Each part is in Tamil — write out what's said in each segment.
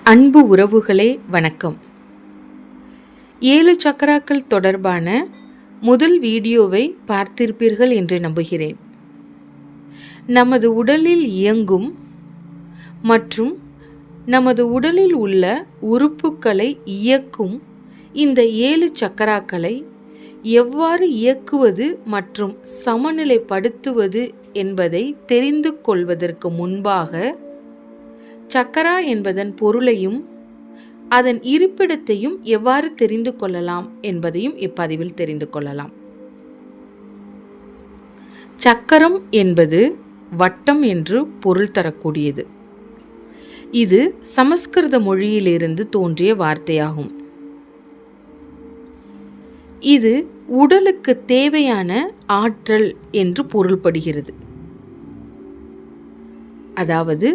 அன்பு உறவுகளே வணக்கம். 7 சக்கராக்கள் தொடர்பான முதல் வீடியோவை பார்த்திருப்பீர்கள் என்று நம்புகிறேன். நமது உடலில் இயங்கும் மற்றும் நமது உடலில் உள்ள உறுப்புகளை இயக்கும் இந்த 7 சக்கராக்களை எவ்வாறு இயக்குவது மற்றும் சமநிலைப்படுத்துவது என்பதை தெரிந்து கொள்வதற்கு முன்பாக சக்கரா என்பதன் பொருளையும் அதன் இருப்பிடத்தையும் எவ்வாறு தெரிந்து கொள்ளலாம் என்பதையும் இப்பதிவில் தெரிந்து கொள்ளலாம். சக்கரம் என்பது வட்டம் என்று பொருள் தரக்கூடியது. இது சமஸ்கிருத மொழியிலிருந்து தோன்றிய வார்த்தையாகும். இது உடலுக்கு தேவையான ஆற்றல் என்று பொருள்படுகிறது. அதாவது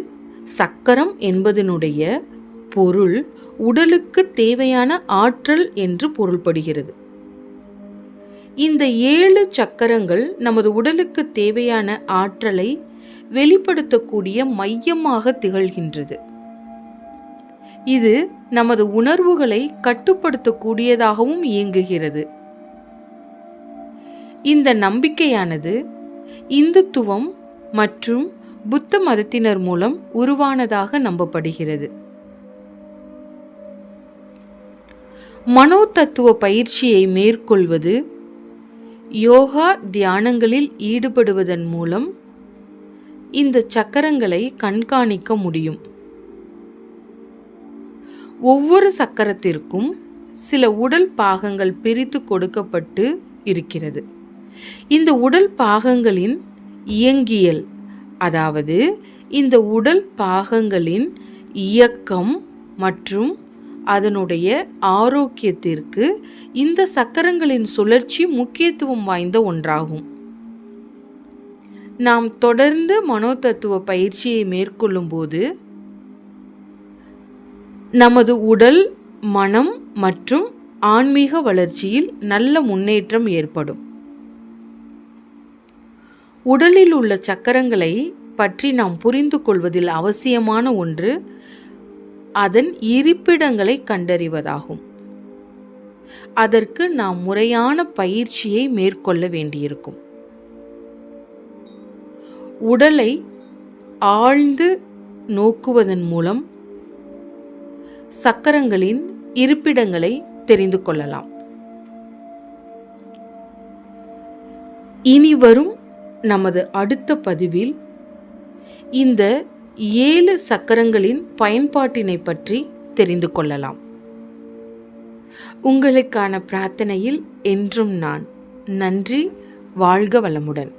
சக்கரம் என்பதனுடைய பொருள் உடலுக்கு தேவையான ஆற்றல் என்று பொருள்படுகிறது. இந்த 7 சக்கரங்கள் நமது உடலுக்கு தேவையான ஆற்றலை வெளிப்படுத்தக்கூடிய மையமாக திகழ்கின்றது. இது நமது உணர்வுகளை கட்டுப்படுத்தக்கூடியதாகவும் இயங்குகிறது. இந்த நம்பிக்கையானது இந்துத்துவம் மற்றும் புத்த மதத்தினர் மூலம் உருவானதாக நம்பப்படுகிறது. மனோ தத்துவ பயிற்சியை மேற்கொள்வது, யோகா தியானங்களில் ஈடுபடுவதன் மூலம் இந்த சக்கரங்களை கண்காணிக்க முடியும். ஒவ்வொரு சக்கரத்திற்கும் சில உடல் பாகங்கள் பிரித்து கொடுக்கப்பட்டு இருக்கிறது. இந்த உடல் பாகங்களின் இயங்கியல், அதாவது இந்த உடல் பாகங்களின் இயக்கம் மற்றும் அதனுடைய ஆரோக்கியத்திற்கு இந்த சக்கரங்களின் சுழற்சி முக்கியத்துவம் வாய்ந்த ஒன்றாகும். நாம் தொடர்ந்து மனோதத்துவ பயிற்சியை மேற்கொள்ளும் போது நமது உடல், மனம் மற்றும் ஆன்மீக வளர்ச்சியில் நல்ல முன்னேற்றம் ஏற்படும். உடலில் உள்ள சக்கரங்களை பற்றி நாம் புரிந்து கொள்வதில் அவசியமான ஒன்று அதன் இருப்பிடங்களை கண்டறிவதாகும். அதற்கு நாம் முறையான பயிற்சியை மேற்கொள்ள வேண்டியிருக்கும். உடலை ஆழ்ந்து நோக்குவதன் மூலம் சக்கரங்களின் இருப்பிடங்களை தெரிந்து கொள்ளலாம். இனி வரும் நமது அடுத்த பதிவில் இந்த 7 சக்கரங்களின் பயன்பாட்டினை பற்றி தெரிந்து கொள்ளலாம். உங்களுக்கான பிரார்த்தனையில் என்றும் நான். நன்றி. வாழ்க வளமுடன்.